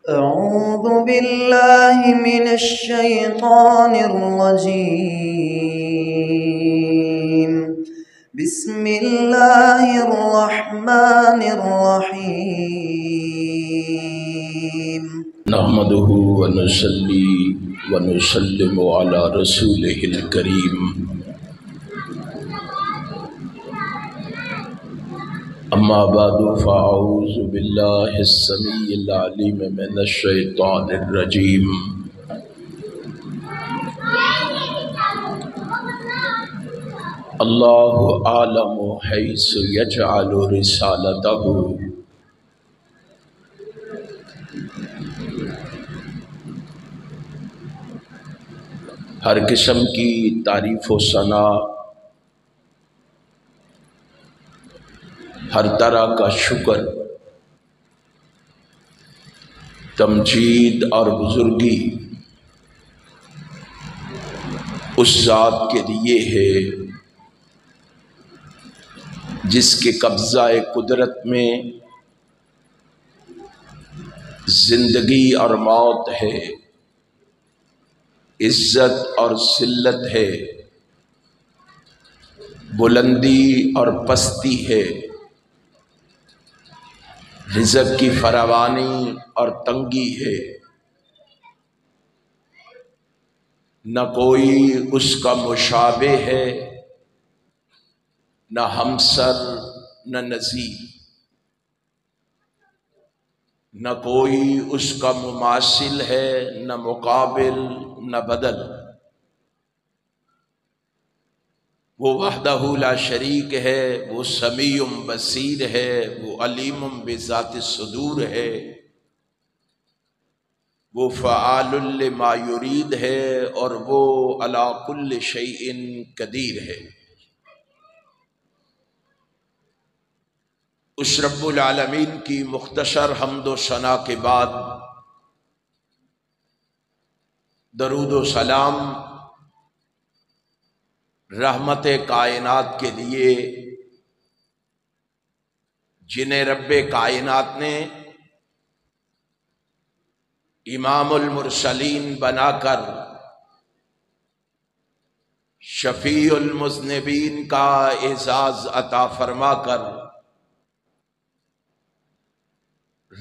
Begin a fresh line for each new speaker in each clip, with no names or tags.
أعوذ بالله من الشيطان الرجيم. بسم الله الرحمن الرحيم.
نحمده ونصلي ونسلم على رسوله الكريم. أما بعد فأعوذ بالله السميع العليم من الشيطان الرجيم. الله أعلم حيث يجعل رسالته. ہر قسم کی تعریف و ثنا، ہر طرح کا شکر، تمجید اور بزرگی اس ذات کے لیے ہے جس کے قبضہ قدرت میں زندگی اور موت ہے، عزت اور ذلت ہے، بلندی اور پستی ہے، رزق کی فراوانی اور تنگی ہے۔ نہ کوئی اس کا مشابہ ہے، نہ ہمسر، نہ نظیر، نہ کوئی اس کا مماثل ہے، نہ مقابل، نہ بدل۔ وہ وحدہ لا شریک ہے، وہ سمیع بصیر ہے، وہ علیم بذات الصدور ہے، وہ فعال لما یرید ہے، اور وہ علی کل شیء قدیر ہے۔ اس رب العالمین کی مختصر حمد و ثنا کے بعد درود و سلام رحمت کائنات کے لیے، جنہیں رب کائنات نے امام المرسلین بنا کر شفیع المذنبین کا اعزاز عطا فرما کر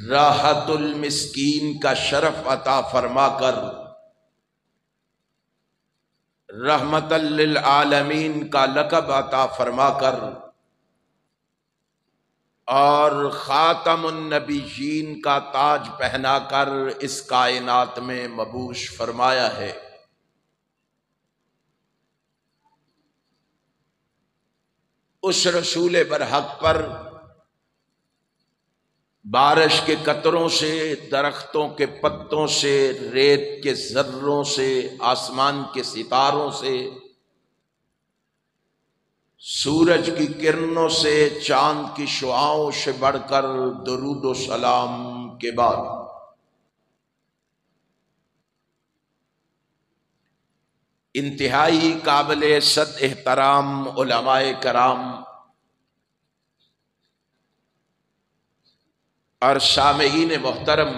راحت المسکین کا شرف عطا فرما کر رحمت للعالمین کا لقب عطا فرما کر اور خاتم النبیین کا تاج پہنا کر اس کائنات میں مبعوث فرمایا ہے۔ اس رسول برحق پر بارش کے قطروں سے، درختوں کے پتوں سے، ریت کے ذروں سے، آسمان کے ستاروں سے، سورج کی کرنوں سے، چاند کی شعاؤں سے بڑھ کر درود و سلام کے بعد انتہائی قابل صد احترام علماء کرام اور سامعین محترم،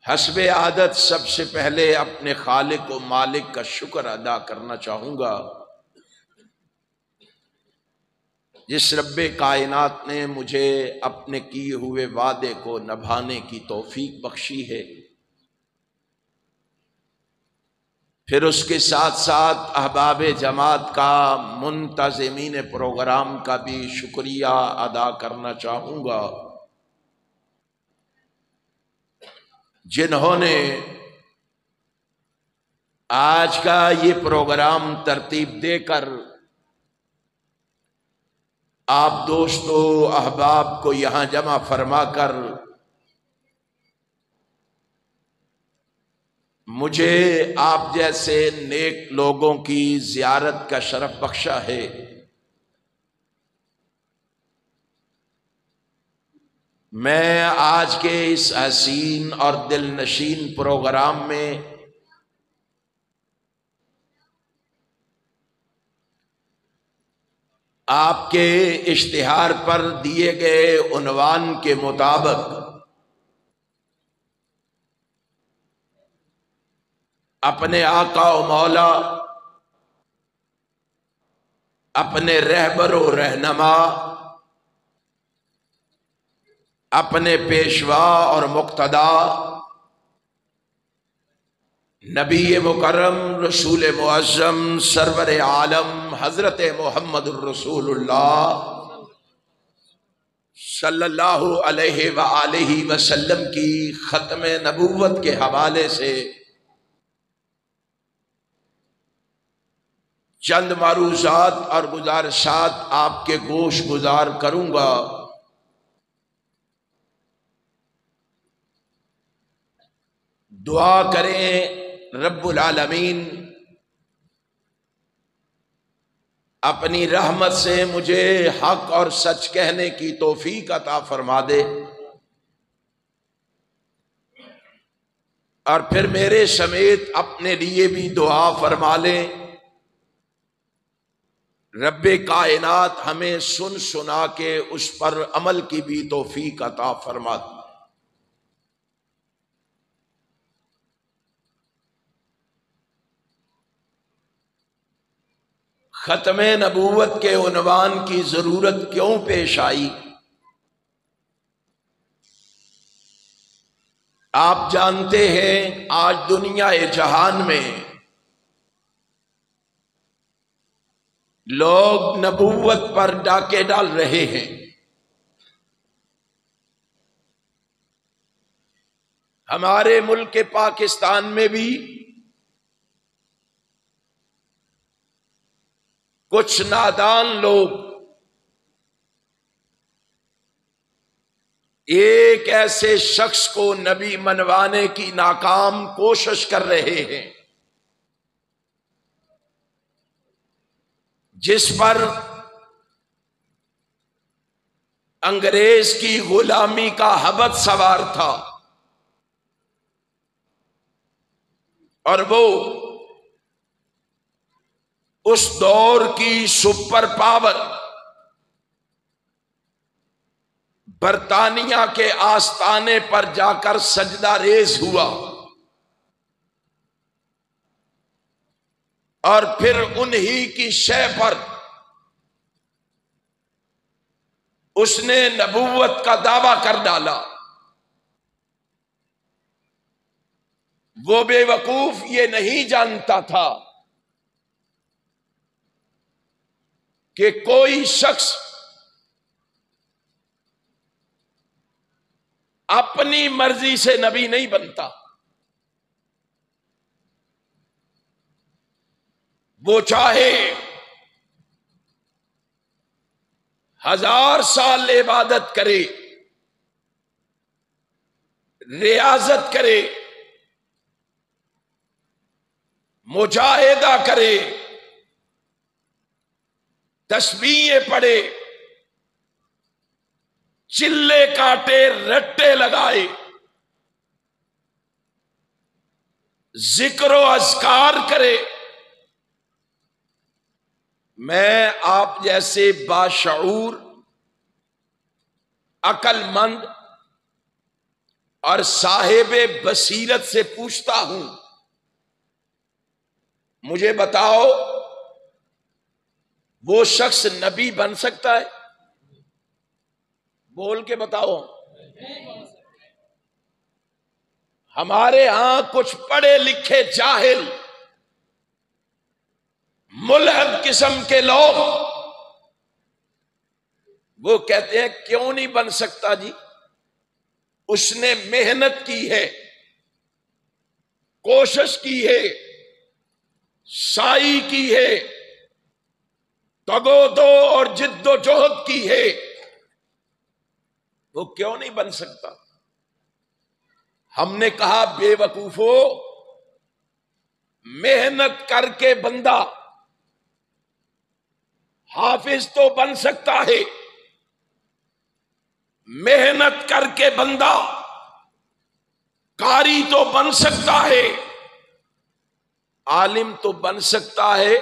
حسب عادت سب سے پہلے اپنے خالق و مالک کا شکر ادا کرنا چاہوں گا، جس رب کائنات نے مجھے اپنے کیے ہوئے وعدے کو نبھانے کی توفیق بخشی ہے۔ پھر اس کے ساتھ ساتھ احباب جماعت کا، منتظمین پروگرام کا بھی شکریہ ادا کرنا چاہوں گا، جنہوں نے آج کا یہ پروگرام ترتیب دے کر آپ دوستو احباب کو یہاں جمع فرما کر مجھے آپ جیسے نیک لوگوں کی زیارت کا شرف بخشا ہے۔ میں آج کے اس حسین اور دل نشین پروگرام میں آپ کے اشتہار پر دیے گئے عنوان کے مطابق اپنے آقا و مولا، اپنے رہبر و رہنما، اپنے پیشوا اور مقتدا نبی مکرم رسول معظم سرور عالم حضرت محمد الرسول اللہ صلی اللہ علیہ وآلہ وسلم کی ختم نبوت کے حوالے سے چند معروضات اور گزارشات آپ کے گوش گزار کروں گا۔ دعا کریں رب العالمین اپنی رحمت سے مجھے حق اور سچ کہنے کی توفیق عطا فرما دے، اور پھر میرے سمیت اپنے لیے بھی دعا فرما لیں۔ رب کائنات ہمیں سن سنا کے اس پر عمل کی بھی توفیق عطا فرما دے۔ ختم نبوت کے عنوان کی ضرورت کیوں پیش آئی؟ آپ جانتے ہیں آج دنیا جہان میں لوگ نبوت پر ڈاکے ڈال رہے ہیں۔ ہمارے ملک پاکستان میں بھی کچھ نادان لوگ ایک ایسے شخص کو نبی منوانے کی ناکام کوشش کر رہے ہیں جس پر انگریز کی غلامی کا ہبت سوار تھا، اور وہ اس دور کی سپر پاور برطانیہ کے آستانے پر جا کر سجدہ ریز ہوا، اور پھر انہی کی شے پر اس نے نبوت کا دعویٰ کر ڈالا۔ وہ بے وقوف یہ نہیں جانتا تھا کہ کوئی شخص اپنی مرضی سے نبی نہیں بنتا، وہ چاہے 1000 سال عبادت کرے، ریاضت کرے، مجاہدہ کرے، تسبیحیں پڑھے، چلے کاٹے، رٹے لگائے، ذکر و اذکار کرے، میں آپ جیسے باشعور، عقل مند اور صاحب بصیرت سے پوچھتا ہوں، مجھے بتاؤ وہ شخص نبی بن سکتا ہے؟ بول کے بتاؤ۔ ہمارے ہاں کچھ پڑھے لکھے جاہل ملحد قسم کے لوگ وہ کہتے ہیں کیوں نہیں بن سکتا جی؟ اس نے محنت کی ہے، کوشش کی ہے، سعی کی ہے، تگ و دو اور جد و جہد کی ہے، وہ کیوں نہیں بن سکتا؟ ہم نے کہا بے وقوفو، محنت کر کے بندہ حافظ تو بن سکتا ہے، محنت کر کے بندہ قاری تو بن سکتا ہے، عالم تو بن سکتا ہے،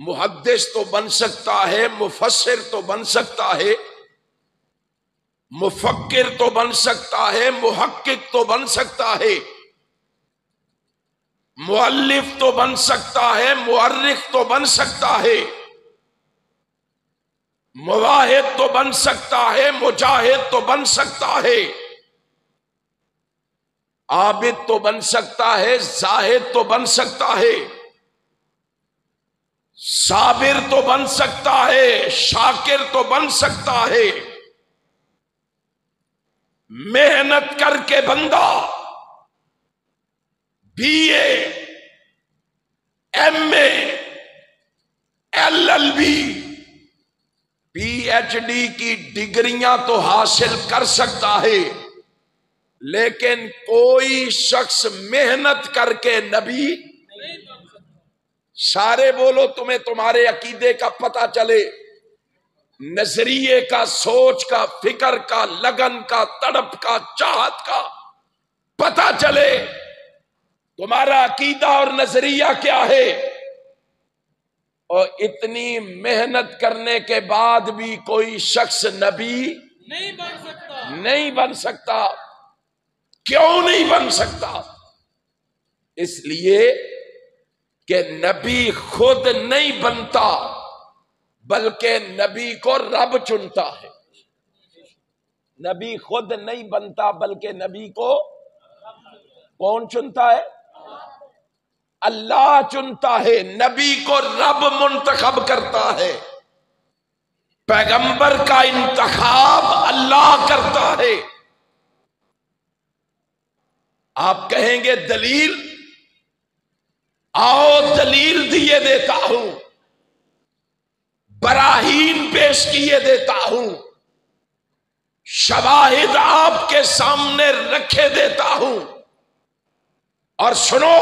محدث تو بن سکتا ہے، مفسر تو بن سکتا ہے، مفکر تو بن سکتا ہے، محقق تو بن سکتا ہے، مؤلف تو بن سکتا ہے، مؤرخ تو بن سکتا ہے، مواحد تو بن سکتا ہے، مجاہد تو بن سکتا ہے، عابد تو بن سکتا ہے، زاہد تو بن سکتا ہے، صابر تو بن سکتا ہے، شاکر تو بن سکتا ہے، محنت کر کے بندہ B A, M A, L L B, P H D کی ڈگریاں تو حاصل کر سکتا ہے، لیکن کوئی شخص محنت کر کے نبی سارے بولو تمہیں تمہارے عقیدے کا پتہ چلے، نظریے کا، سوچ کا، فکر کا، لگن کا، تڑپ کا، چاہت کا پتہ چلے تمہارا عقیدہ اور نظریہ کیا ہے، اور اتنی محنت کرنے کے بعد بھی کوئی شخص نبی نہیں بن سکتا۔ کیوں نہیں بن سکتا؟ اس لیے کہ نبی خود نہیں بنتا، بلکہ نبی کو رب چنتا ہے۔ نبی خود نہیں بنتا بلکہ نبی کو کون چنتا ہے؟ اللہ چنتا ہے۔ نبی کو رب منتخب کرتا ہے، پیغمبر کا انتخاب اللہ کرتا ہے۔ آپ کہیں گے دلیل، آؤ دلیل دیے دیتا ہوں، براہین پیش کیے دیتا ہوں، شواہد آپ کے سامنے رکھے دیتا ہوں، اور سنو،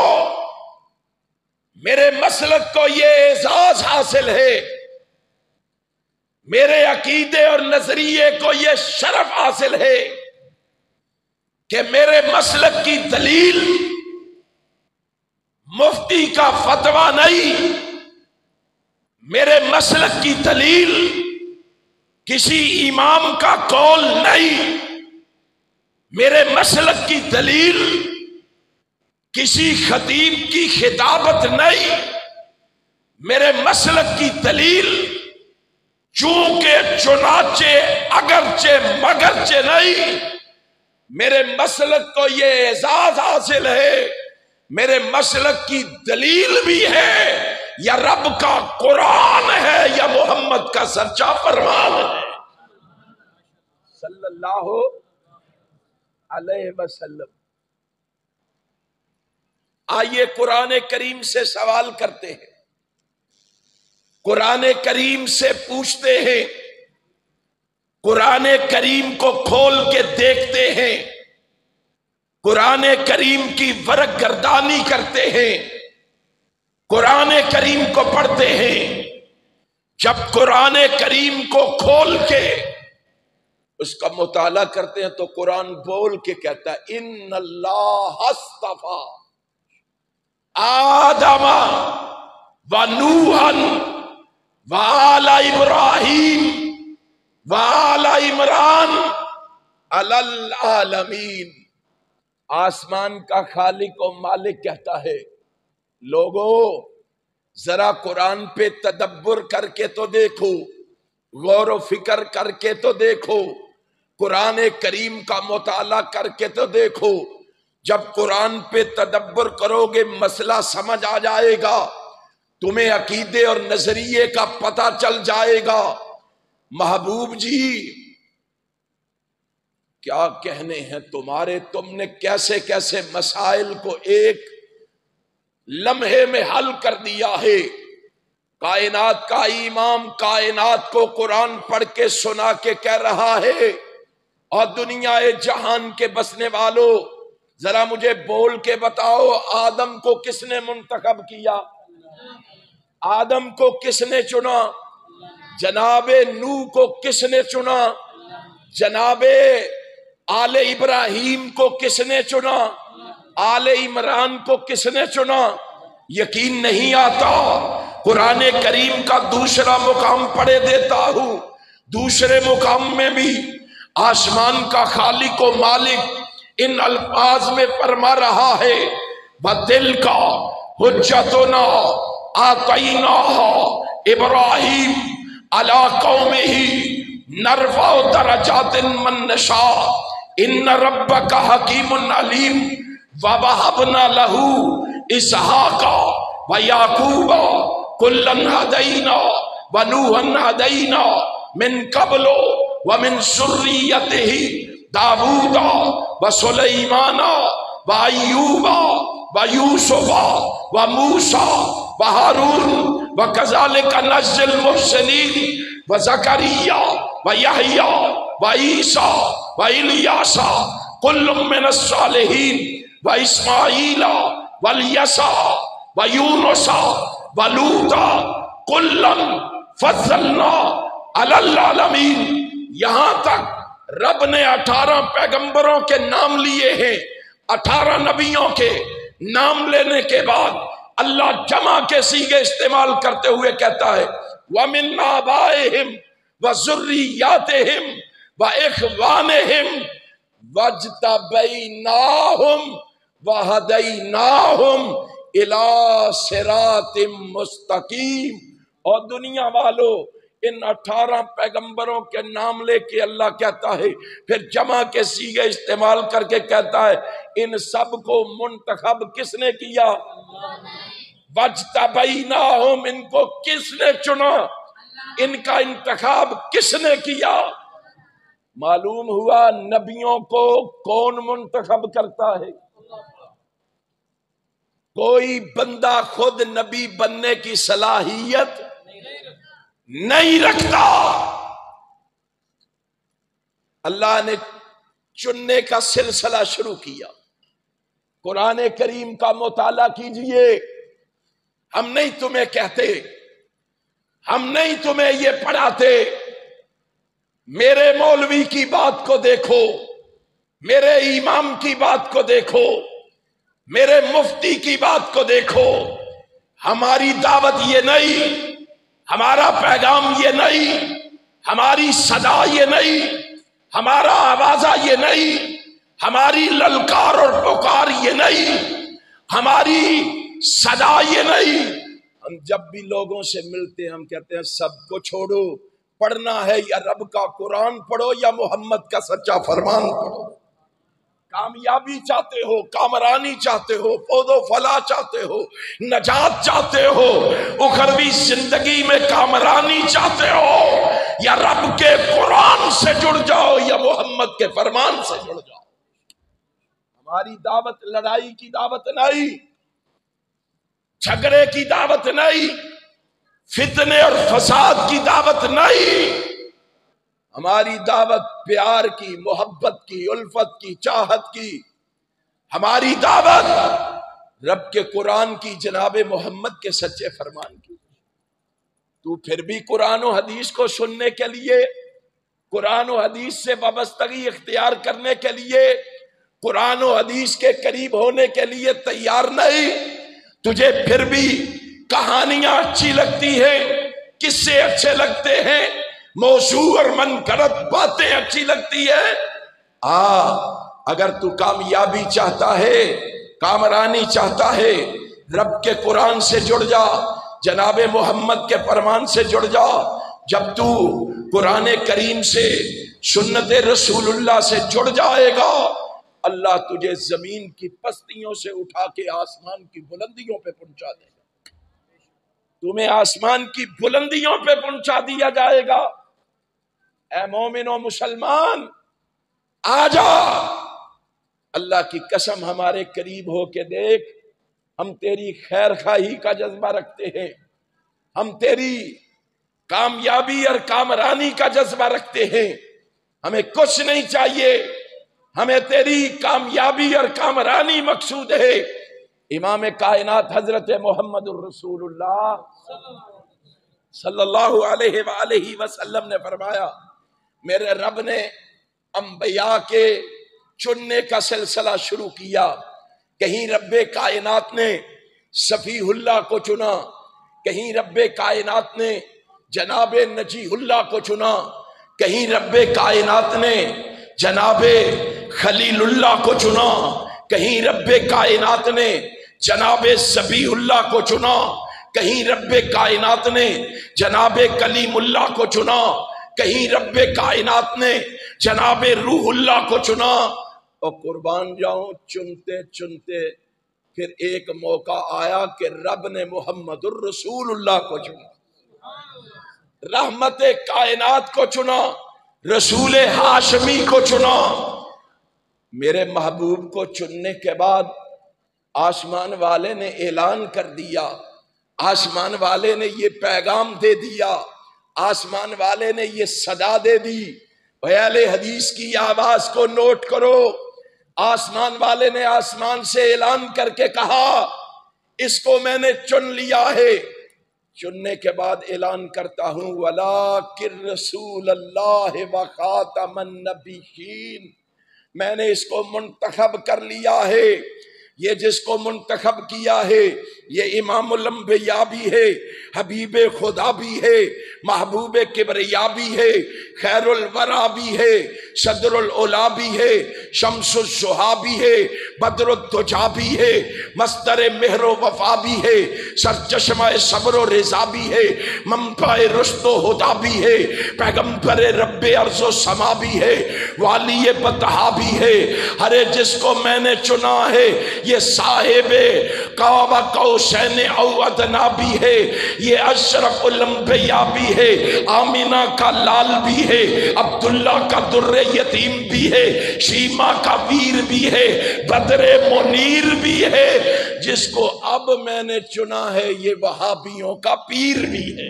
میرے مسلک کو یہ اعزاز حاصل ہے، میرے عقیدے اور نظریے کو یہ شرف حاصل ہے کہ میرے مسلک کی دلیل مفتی کا فتویٰ نہیں، میرے مسلک کی دلیل کسی امام کا قول نہیں، میرے مسلک کی دلیل کسی خطیب کی خطابت نہیں، میرے مسلک کی دلیل چونکہ چنانچہ اگرچہ مگرچہ نہیں، میرے مسلک کو یہ اعزاز حاصل ہے، میرے مسلک کی دلیل بھی ہے یا رب کا قرآن ہے یا محمد کا سچا فرمان ہے صلی اللہ علیہ وسلم۔ آئیے قرآن کریم سے سوال کرتے ہیں، قرآن کریم سے پوچھتے ہیں، قرآن کریم کو کھول کے دیکھتے ہیں، قرآن کریم کی ورق گردانی کرتے ہیں، قرآن کریم کو پڑھتے ہیں۔ جب قرآن کریم کو کھول کے اس کا مطالعہ کرتے ہیں تو قرآن بول کے کہتا ہے ان اللہ اصطفیٰ آدم و نوحا و آل ابراہیم و آل عمران علی العالمین۔ آسمان کا خالق و مالک کہتا ہے لوگوں ذرا قرآن پہ تدبر کر کے تو دیکھو، غور و فکر کر کے تو دیکھو، قرآن کریم کا مطالعہ کر کے تو دیکھو۔ جب قرآن پہ تدبر کرو گے مسئلہ سمجھ آ جائے گا، تمہیں عقیدے اور نظریے کا پتہ چل جائے گا۔ محبوب جی کیا کہنے ہیں تمہارے، تم نے کیسے کیسے مسائل کو ایک لمحے میں حل کر دیا ہے۔ کائنات کا امام کائنات کو قرآن پڑھ کے سنا کے کہہ رہا ہے، اور دنیا جہان کے بسنے والوں ذرا مجھے بول کے بتاؤ آدم کو کس نے منتخب کیا؟ آدم کو کس نے چنا؟ جناب نوح کو کس نے چنا؟ جناب آل ابراہیم کو کس نے چنا؟ آل عمران کو کس نے چنا؟ یقین نہیں آتا قرآن کریم کا دوسرا مقام پڑھے دیتا ہوں، دوسرے مقام میں بھی آسمان کا خالق و مالک ان الفاظ میں فرما رہا ہے وَتِلْكَ حُجَّتُنَا آتَيْنَاهَا ابراہیم عَلَىٰ قَوْمِهِ نَرْفَعُ دَرَجَاتٍ مَن نَشَاءُ إِنَّ رَبَّكَ حَكِيمٌ عَلِيمٌ وَوَهَبْنَا لَهُ إِسْحَاقَ وَيَعْقُوبَ كُلًّا هَدَيْنَا وَنُوحًا هَدَيْنَا مِن قَبْلُ وَمِن ذُرِّيَّتِهِ داود وسلیمان وایوب ویوسف وموسیٰ وہارون وکذالک نجزی المحسنین وزکریا ویحییٰ وعیسیٰ والیاسا کل من الصالحین واسماعیل والیسع ویونس ولوطا کلا فضلنا علی العالمین۔ یہاں تک رب نے 18 پیغمبروں کے نام لیے ہیں، 18 نبیوں کے نام لینے کے بعد اللہ جمع کے صیغے استعمال کرتے ہوئے کہتا ہے وَمِنْ آبَائِهِمْ وَذُرِّيَّاتِهِمْ وَإِخْوَانِهِمْ وَاجْتَبَيْنَاهُمْ وَهَدَيْنَاهُمْ إِلَىٰ صِرَاطٍ مُسْتَقِيمٍ۔ اور دنیا والو ان 18 پیغمبروں کے نام لے کے اللہ کہتا ہے، پھر جمع کے صیغے استعمال کر کے کہتا ہے ان سب کو منتخب کس نے کیا؟ وَاجْتَبَيْنَاهُمْ، ان کو کس نے چنا؟ ان کا انتخاب کس نے کیا؟ معلوم ہوا نبیوں کو کون منتخب کرتا ہے؟ کوئی بندہ خود نبی بننے کی صلاحیت نہیں رکھتا۔ اللہ نے چننے کا سلسلہ شروع کیا۔ قرآن کریم کا مطالعہ کیجئے، ہم نہیں تمہیں کہتے، ہم نہیں تمہیں یہ پڑھاتے میرے مولوی کی بات کو دیکھو، میرے امام کی بات کو دیکھو، میرے مفتی کی بات کو دیکھو۔ ہماری دعوت یہ نہیں، ہمارا پیغام یہ نہیں، ہماری صدا یہ نہیں، ہمارا آوازہ یہ نہیں، ہماری للکار اور پکار یہ نہیں، ہماری صدا یہ نہیں۔ ہم جب بھی لوگوں سے ملتے ہیں ہم کہتے ہیں سب کو چھوڑو، پڑھنا ہے یا رب کا قرآن پڑھو یا محمد کا سچا فرمان پڑھو۔ کامیابی چاہتے ہو، کامرانی چاہتے ہو، فوز و فلاح چاہتے ہو، نجات چاہتے ہو، اخروی زندگی میں کامرانی چاہتے ہو، یا رب کے قرآن سے جڑ جاؤ یا محمد کے فرمان سے جڑ جاؤ۔ ہماری دعوت لڑائی کی دعوت نہیں، جھگڑے کی دعوت نہیں، فتنے اور فساد کی دعوت نہیں۔ ہماری دعوت پیار کی، محبت کی، الفت کی، چاہت کی۔ ہماری دعوت رب کے قرآن کی، جناب محمد کے سچے فرمان کی۔ تو پھر بھی قرآن و حدیث کو سننے کے لیے، قرآن و حدیث سے وابستگی اختیار کرنے کے لیے، قرآن و حدیث کے قریب ہونے کے لیے تیار نہیں۔ تجھے پھر بھی کہانیاں اچھی لگتی ہیں، قصے اچھے لگتے ہیں، موضوع اور منکرت باتیں اچھی لگتی ہے۔ اگر تو کامیابی چاہتا ہے، کامرانی چاہتا ہے، رب کے قرآن سے جڑ جا، جناب محمد کے فرمان سے جڑ جا۔ جب تو قرآن کریم سے، سنت رسول اللہ سے جڑ جائے گا، اللہ تجھے زمین کی پستیوں سے اٹھا کے آسمان کی بلندیوں پہ پہنچا دے گا۔ تمہیں آسمان کی بلندیوں پہ پہنچا دیا جائے گا۔ اے مومن و مسلمان، آجا، اللہ کی قسم ہمارے قریب ہو کے دیکھ، ہم تیری خیر خواہی کا جذبہ رکھتے ہیں، ہم تیری کامیابی اور کامرانی کا جذبہ رکھتے ہیں۔ ہمیں کچھ نہیں چاہیے، ہمیں تیری کامیابی اور کامرانی مقصود ہے۔ امام کائنات حضرت محمد الرسول اللہ صلی اللہ علیہ وآلہ وسلم نے فرمایا، میرے رب نے انبیاء کے چننے کا سلسلہ شروع کیا۔ کہیں رب کائنات نے صفی اللہ کو چنا، کہیں رب کائنات نے جناب نجی اللہ کو چنا، کہیں رب کائنات نے جناب خلیل اللہ کو چنا، کہیں رب کائنات نے جناب ذبیح اللہ کو چنا، کہیں رب کائنات نے جناب کلیم اللہ کو چنا، کہیں رب کائنات نے جناب روح اللہ کو چنا۔ اور قربان جاؤں چنتے چنتے پھر ایک موقع آیا کہ رب نے محمد الرسول اللہ کو چنا، رحمت کائنات کو چنا، رسول ہاشمی کو چنا۔ میرے محبوب کو چننے کے بعد آسمان والے نے اعلان کر دیا، آسمان والے نے یہ پیغام دے دیا، آسمان والے نے یہ صدا دے دی۔ اہل حدیث کی آواز کو نوٹ کرو، آسمان والے نے آسمان سے اعلان کر کے کہا اس کو میں نے چن لیا ہے۔ چننے کے بعد اعلان کرتا ہوں وَلَٰكِن رسول اللہ وَخَاتَمَ النَّبِيِّينَ، میں نے اس کو منتخب کر لیا ہے۔ یہ جس کو منتخب کیا ہے یہ امام الانبیاء بھی ہے، حبیب خدا بھی ہے، محبوب کبریا بھی ہے، خیر الورا بھی ہے، صدر العلا بھی ہے، شمس الضحیٰ بھی ہے، بدر الدجا بھی ہے، مصدر مہر و وفا بھی ہے، سرچشمہ صبر و رضا بھی ہے، منبع رشد و ہدا بھی ہے، پیغمبر رب ارض و سما بھی ہے، والی بطحا بھی ہے۔ ہرے جس کو میں نے چنا ہے یہ صاحب قاب قوسین او ادنیٰ بھی ہے، یہ اشرف الانبیاء بھی ہے، آمینہ کا لال بھی ہے، عبداللہ کا در یتیم بھی ہے، شیما کا ویر بھی ہے، بدر منیر بھی ہے۔ جس کو اب میں نے چنا ہے یہ وہابیوں کا پیر بھی ہے۔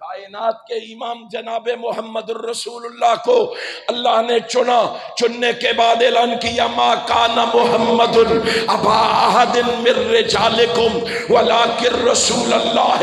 کائنات کے امام جناب محمد الرسول اللہ کو اللہ نے چنا، چننے کے بعد اعلان کیا ما کان محمد ابا احد من رجالکم ولکن رسول اللہ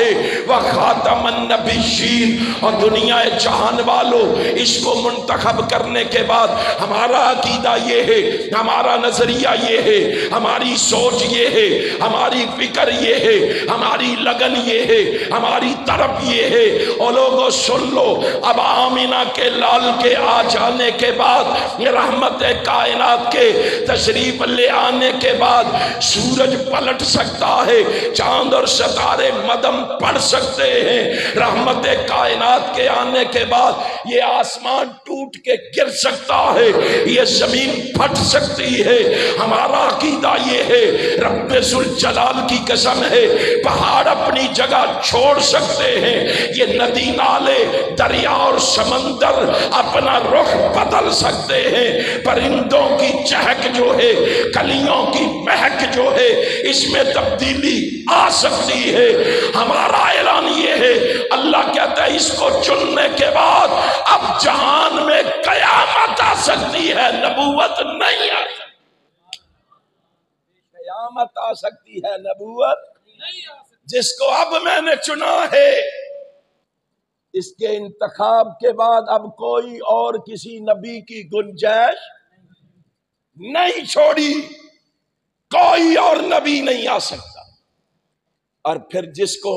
وخاتم النبیین۔ اور دنیا جہان والوں اس کو منتخب کرنے کے بعد ہمارا عقیدہ یہ ہے، ہمارا نظریہ یہ ہے، ہماری سوچ یہ ہے، ہماری فکر یہ ہے، ہماری لگن یہ ہے، ہماری طرف یہ ہے۔ اور لوگوں سن لو، اب آمینہ کے لال کے آ جانے کے بعد، رحمت کائنات کے تشریف لے آنے کے بعد سورج پلٹ سکتا ہے، چاند اور ستارے مدم پڑ سکتے ہیں۔ رحمت کائنات کے آنے کے بعد یہ آسمان ٹوٹ کے گر سکتا ہے، یہ زمین پھٹ سکتی ہے۔ ہمارا عقیدہ یہ ہے، رب ذوالجلال کی قسم ہے، پہاڑ اپنی جگہ چھوڑ سکتے ہیں، یہ ندی نالے دریا اور سمندر اپنا رخ بدل سکتے ہیں، پرندوں کی چہک جو ہے، کلیوں کی مہک جو ہے، اس میں تبدیلی آ سکتی ہے۔ ہمارا اعلان یہ ہے، اللہ کہتا ہے اس کو چننے کے بعد اب جہان میں قیامت آ سکتی ہے، نبوت نہیں آ سکتی۔ قیامت آ سکتی ہے، نبوت نہیں آ سکتی۔ جس کو اب میں نے چنا ہے، اس کے انتخاب کے بعد اب کوئی اور کسی نبی کی گنجائش نہیں چھوڑی، کوئی اور نبی نہیں آ سکتا۔ اور پھر جس کو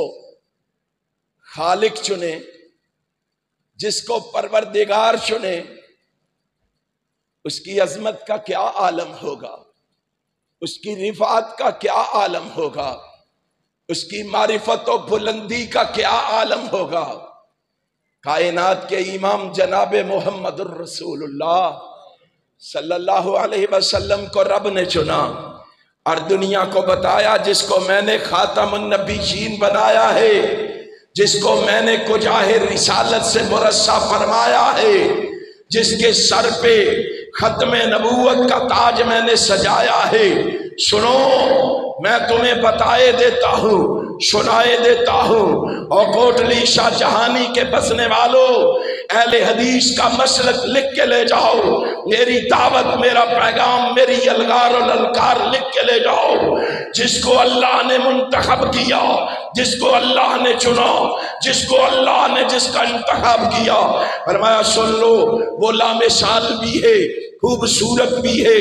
خالق چنے، جس کو پروردگار چنے، اس کی عظمت کا کیا عالم ہوگا، اس کی رفعت کا کیا عالم ہوگا، اس کی معرفت و بلندی کا کیا عالم ہوگا۔ کائنات کے امام جناب محمد الرسول اللہ صلی اللہ علیہ وسلم کو رب نے چنا اور دنیا کو بتایا جس کو میں نے خاتم النبیین بنایا ہے، جس کو میں نے کجاہ رسالت سے مرصع فرمایا ہے، جس کے سر پہ ختم نبوت کا تاج میں نے سجایا ہے۔ سنو، میں تمہیں بتائے دیتا ہوں، سنائے دیتا ہوں، اور کوٹلی شاہ جہانی کے بسنے والوں، اہل حدیث کا مسلک لکھ کے لے جاؤ، میری دعوت، میرا پیغام، میری الغار و للکار لکھ کے لے جاؤ۔ جس کو اللہ نے منتخب کیا، جس کو اللہ نے چنا، جس کو اللہ نے جس کا انتخاب کیا، فرمایا سن لو وہ لامثال بھی ہے، خوبصورت بھی ہے،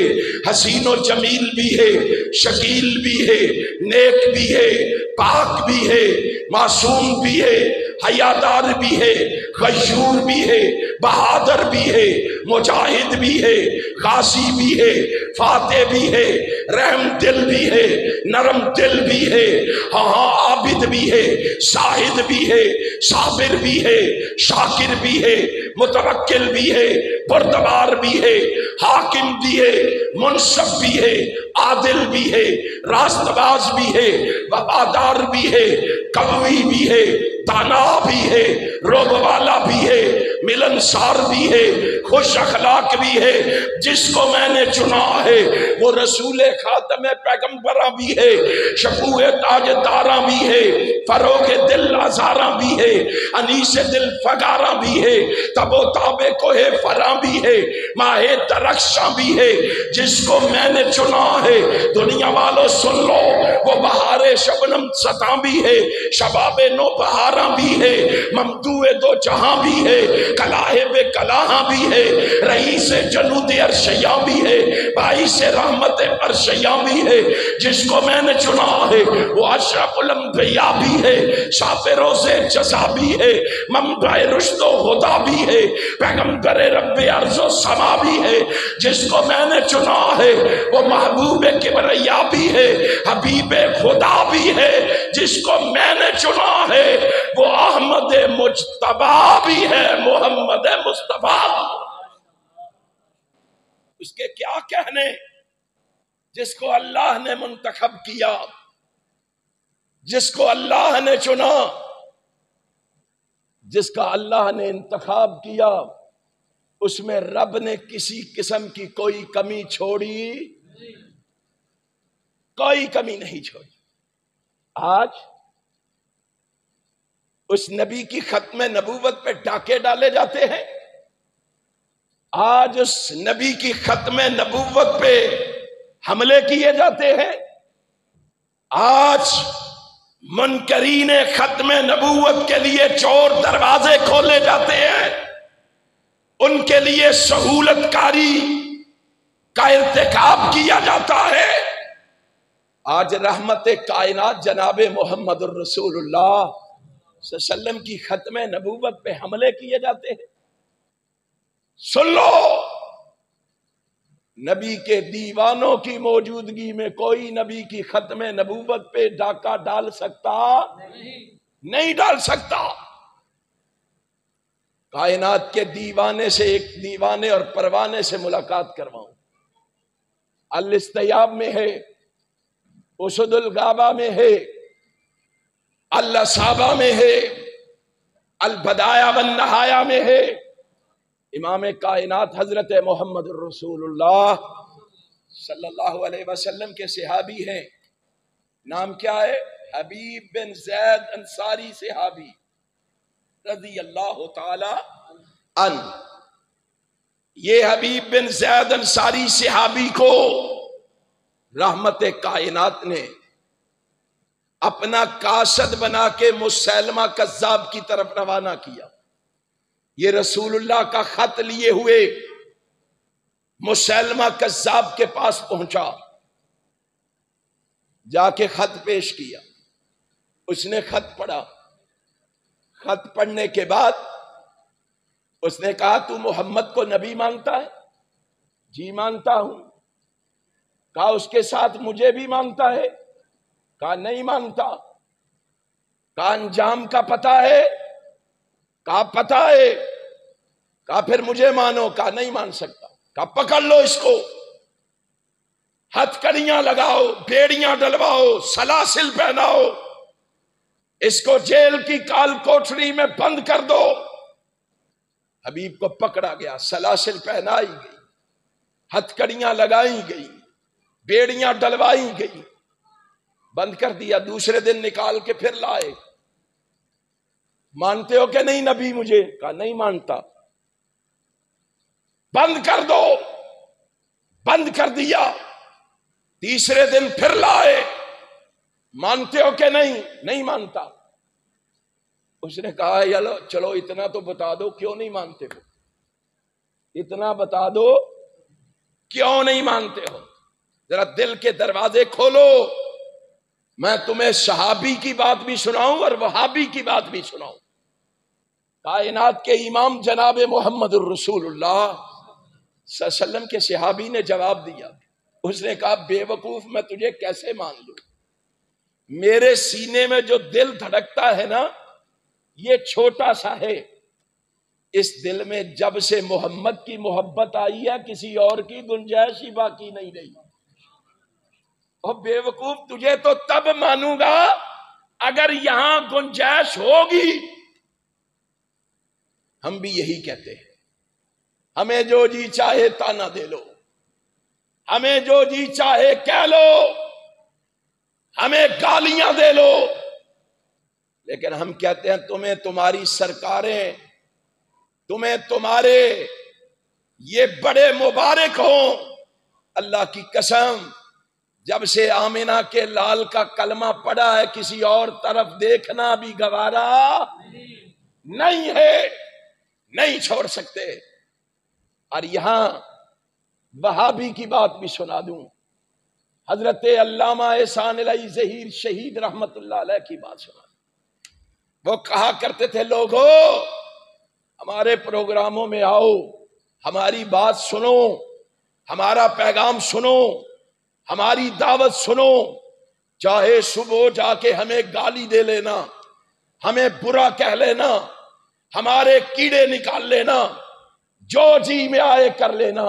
حسین و جمیل بھی ہے، شکیل بھی ہے، نیک بھی ہے، پاک بھی ہے، معصوم بھی ہے، حیادار بھی ہے، غیور بھی ہے، بہادر بھی ہے، مجاہد بھی ہے، غازی بھی ہے، فاتح بھی ہے، رحم دل بھی ہے، نرم دل بھی ہے، ہاں عابد بھی ہے، زاہد بھی ہے، صابر بھی ہے، شاکر بھی ہے، متوکل بھی ہے، پردبار بھی ہے، حاکم بھی ہے، منصف بھی ہے، عادل بھی ہے، راست باز بھی ہے، وفادار بھی ہے، قوی بھی ہے، دانا بھی ہے، روب والا بھی ہے، ملنسار بھی ہے، خوش اخلاق بھی ہے۔ جس کو میں نے چنا ہے وہ رسول خاتم پیغمبراں بھی ہے، شفوع تاج داراں بھی ہے، فروغ دل آزاراں بھی ہے، انیس دل فگاراں بھی ہے، تب و تاب کوہ فراں بھی ہے، ماہ درخشاں بھی ہے۔ جس کو میں نے چنا ہے دنیا والوں سن لو، وہ بہار شبنم سطح بھی ہے، شباب نو بہاراں بھی ہے، ممدوع دو جہاں بھی ہے، کلاہب کلاہاں بھی ہے، رئیس جنود عرشیاں بھی ہے، باعث رحمت عرشیاں بھی ہے۔ جس کو میں نے چنا ہے وہ اشرف الانبیاء بھی ہے، شاپ روز جزا بھی ہے، منبع رشد و ہدا بھی ہے، پیغمبر رب عرض و سما بھی ہے۔ جس کو میں نے چنا ہے وہ محبوب کبریا بھی ہے، حبیب خدا بھی ہے۔ جس کو میں نے چنا ہے وہ احمد مجتبیٰ بھی ہے، محمد مصطفیٰ۔ اس کے کیا کہنے؟ جس کو اللہ نے منتخب کیا، جس کو اللہ نے چنا، جس کا اللہ نے انتخاب کیا، اس میں رب نے کسی قسم کی کوئی کمی چھوڑی، کوئی کمی نہیں چھوڑی۔ آج اس نبی کی ختم نبوت پہ ڈاکے ڈالے جاتے ہیں، آج اس نبی کی ختم نبوت پہ حملے کیے جاتے ہیں، آج منکرین ختم نبوت کے لیے چور دروازے کھولے جاتے ہیں، ان کے لیے سہولت کاری کا ارتکاب کیا جاتا ہے۔ آج رحمت کائنات جناب محمد الرسول اللہ صلی اللہ علیہ وسلم کی ختم نبوت پہ حملے کیے جاتے ہیں۔ سن لو، نبی کے دیوانوں کی موجودگی میں کوئی نبی کی ختم نبوت پہ ڈاکہ ڈال سکتا نہیں ڈال سکتا۔ کائنات کے دیوانے سے ایک دیوانے اور پروانے سے ملاقات کرواؤں، الاستیاب میں ہے، اسد الغابہ میں ہے، الاصابہ میں ہے، البدایہ والنہایہ میں ہے۔ امام کائنات حضرت محمد الرسول اللہ صلی اللہ علیہ وسلم کے صحابی ہیں، نام کیا ہے؟ حبیب بن زید انصاری صحابی رضی اللہ تعالی عنہ۔ یہ حبیب بن زید انصاری صحابی کو رحمت کائنات نے اپنا قاصد بنا کے مسیلمہ کذاب کی طرف روانہ کیا۔ یہ رسول اللہ کا خط لیے ہوئے مسیلمہ کذاب کے پاس پہنچا، جا کے خط پیش کیا، اس نے خط پڑھا۔ خط پڑھنے کے بعد اس نے کہا تو محمد کو نبی مانتا ہے؟ جی مانتا ہوں۔ کہا اس کے ساتھ مجھے بھی مانتا ہے؟ کہا نہیں مانتا۔ کہا انجام کا پتہ ہے؟ کہا پتہ ہے۔ کہا پھر مجھے مانو؟ کہا نہیں مان سکتا۔ کہا پکڑ لو اس کو، ہتھ کڑیاں لگاؤ، بیڑیاں ڈلواؤ، سلاسل پہناؤ، اس کو جیل کی کال کوٹری میں بند کر دو۔ حبیب کو پکڑا گیا، سلاسل پہنائی گئی، ہتھ کڑیاں لگائی گئی، بیڑیاں ڈلوائی گئی، بند کر دیا۔ دوسرے دن نکال کے پھر لائے۔ مانتے ہو کہ نہیں نبی مجھے؟ کہا نہیں مانتا۔ بند کر دو، بند کر دیا۔ تیسرے دن پھر لائے، مانتے ہو کہ نہیں؟ نہیں مانتا۔ اس نے کہا چلو اتنا تو بتا دو کیوں نہیں مانتے ہو، اتنا بتا دو کیوں نہیں مانتے ہو؟ ذرا دل کے دروازے کھولو، میں تمہیں صحابی کی بات بھی سناؤں اور وہابی کی بات بھی سناؤں۔ کائنات کے امام جناب محمد الرسول اللہ صلی اللہ علیہ وسلم کے صحابی نے جواب دیا، اس نے کہا بے وقوف میں تجھے کیسے مان لوں؟ میرے سینے میں جو دل دھڑکتا ہے نا یہ چھوٹا سا ہے، اس دل میں جب سے محمد کی محبت آئی ہے کسی اور کی گنجائش ہی باقی نہیں رہی۔ اور بے وقوف تجھے تو تب مانوں گا اگر یہاں گنجائش ہوگی۔ ہم بھی یہی کہتے ہیں، ہمیں جو جی چاہے تانا دے لو، ہمیں جو جی چاہے کہہ لو، ہمیں گالیاں دے لو، لیکن ہم کہتے ہیں تمہیں تمہاری سرکاریں، تمہیں تمہارے یہ بڑے مبارک ہوں۔ اللہ کی قسم جب سے آمینہ کے لال کا کلمہ پڑا ہے کسی اور طرف دیکھنا بھی گوارا نہیں ہے، نہیں چھوڑ سکتے۔ اور یہاں وہابی کی بات بھی سنا دوں، حضرت علامہ احسان علی ظہیر شہید رحمت اللہ علیہ کی بات سنا دوں۔ وہ کہا کرتے تھے لوگو ہمارے پروگراموں میں آؤ، ہماری بات سنو، ہمارا پیغام سنو، ہماری دعوت سنو، چاہے صبح جا کے ہمیں گالی دے لینا، ہمیں برا کہہ لینا، ہمارے کیڑے نکال لینا، جو جی میں آئے کر لینا،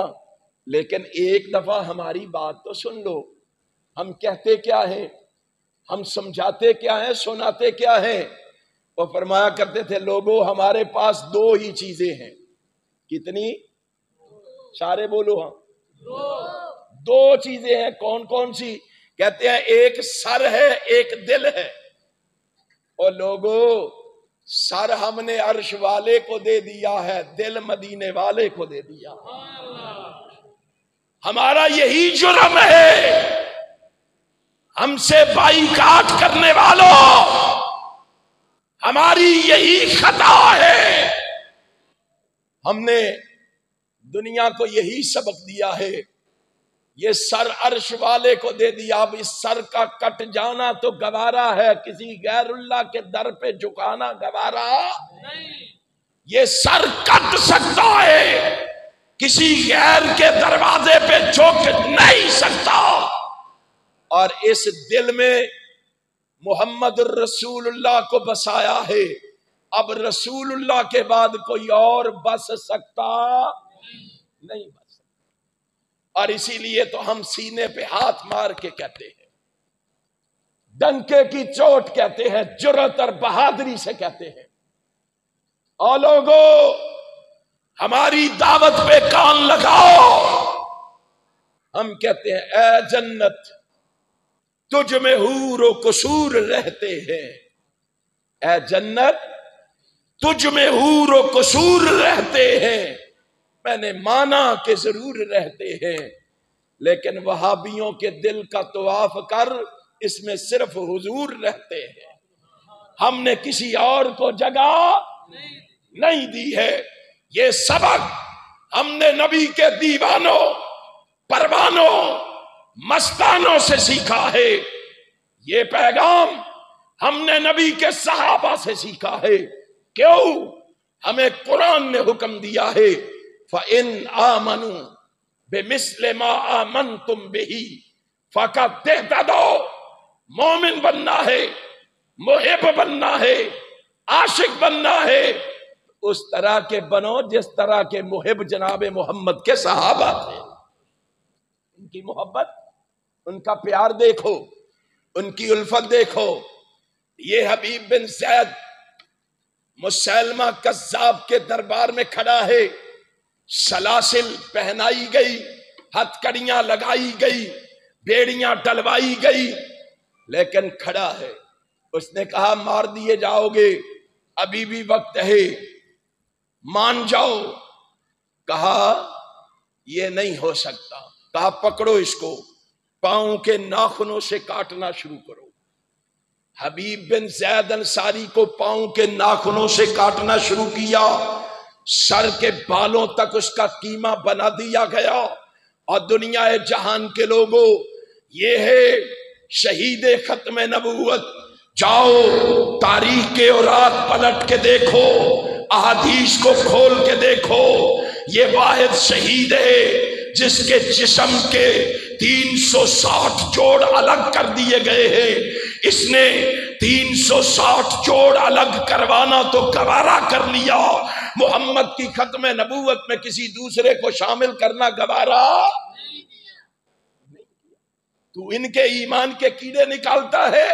لیکن ایک دفعہ ہماری بات تو سن لو۔ ہم کہتے کیا ہیں، ہم سمجھاتے کیا ہیں، سناتے کیا ہیں؟ وہ فرمایا کرتے تھے لوگوں ہمارے پاس دو ہی چیزیں ہیں۔ کتنی؟ سارے بولو ہاں، دو چیزیں ہیں۔ کون کون سی؟ کہتے ہیں ایک سر ہے ایک دل ہے۔ اور لوگوں سر ہم نے عرش والے کو دے دیا ہے، دل مدینے والے کو دے دیا۔ ہمارا یہی جرم ہے، ہم سے بائیکاٹ کرنے والوں ہماری یہی خطا ہے۔ ہم نے دنیا کو یہی سبق دیا ہے، یہ سر عرش والے کو دے دیا، اب اس سر کا کٹ جانا تو گوارا ہے، کسی غیر اللہ کے در پہ جھکانا گوارا نہیں۔ یہ سر کٹ سکتا ہے، کسی غیر کے دروازے پہ جھک نہیں سکتا۔ اور اس دل میں محمد الرسول اللہ کو بسایا ہے، اب رسول اللہ کے بعد کوئی اور بس سکتا نہیں بس سکتا۔ اور اسی لیے تو ہم سینے پہ ہاتھ مار کے کہتے ہیں، ڈنکے کی چوٹ کہتے ہیں، جرأت اور بہادری سے کہتے ہیں، اور لوگوں ہماری دعوت پہ کان لگاؤ۔ ہم کہتے ہیں اے جنت تجھ میں حور و قصور رہتے ہیں، اے جنت تجھ میں حور و قصور رہتے ہیں۔ میں نے مانا کہ ضرور رہتے ہیں، لیکن وہابیوں کے دل کا طواف کر، اس میں صرف حضور رہتے ہیں۔ ہم نے کسی اور کو جگہ نہیں دی ہے۔ یہ سبق ہم نے نبی کے دیوانوں، پروانوں، مستانوں سے سیکھا ہے، یہ پیغام ہم نے نبی کے صحابہ سے سیکھا ہے۔ کیوں؟ ہمیں قرآن نے حکم دیا ہے فَإِنْ آمَنُوا بِمِثْلِ مَا آمَنْتُمْ بِهِ فَقَدْ اهْتَدَوْا۔ مومن بننا ہے، محب بننا ہے، عاشق بننا ہے، اس طرح کے بنو جس طرح کے محب جناب محمد کے صحابہ تھے۔ ان کی محبت، ان کا پیار دیکھو، ان کی الفت دیکھو۔ یہ حبیب بن زید مسیلمہ کذاب کے دربار میں کھڑا ہے، سلاسل پہنائی گئی، ہتھکڑیاں لگائی گئی، بیڑیاں ڈلوائی گئی، لیکن کھڑا ہے۔ اس نے کہا مار دیے جاؤ گے، ابھی بھی وقت ہے، مان جاؤ۔ کہا یہ نہیں ہو سکتا۔ کہا پکڑو اس کو، پاؤں کے ناخنوں سے کاٹنا شروع کرو۔ حبیب بن زید انصاری کو پاؤں کے ناخنوں سے کاٹنا شروع کیا، سر کے بالوں تک اس کا قیمہ بنا دیا گیا، اور دنیا جہان کے لوگوں، یہ ہے شہید ختم نبوت۔ جاؤ تاریخ کے اوراق پلٹ کے دیکھو، احادیث کو کھول کے دیکھو، یہ واحد شہید ہے جس کے جسم کے 360 جوڑ الگ کر دیے گئے ہیں۔ اس نے 360 جوڑ الگ کروانا تو گوارا کر لیا، محمد کی ختم نبوت میں کسی دوسرے کو شامل کرنا گوارا۔ تو ان کے ایمان کے کیڑے نکالتا ہے،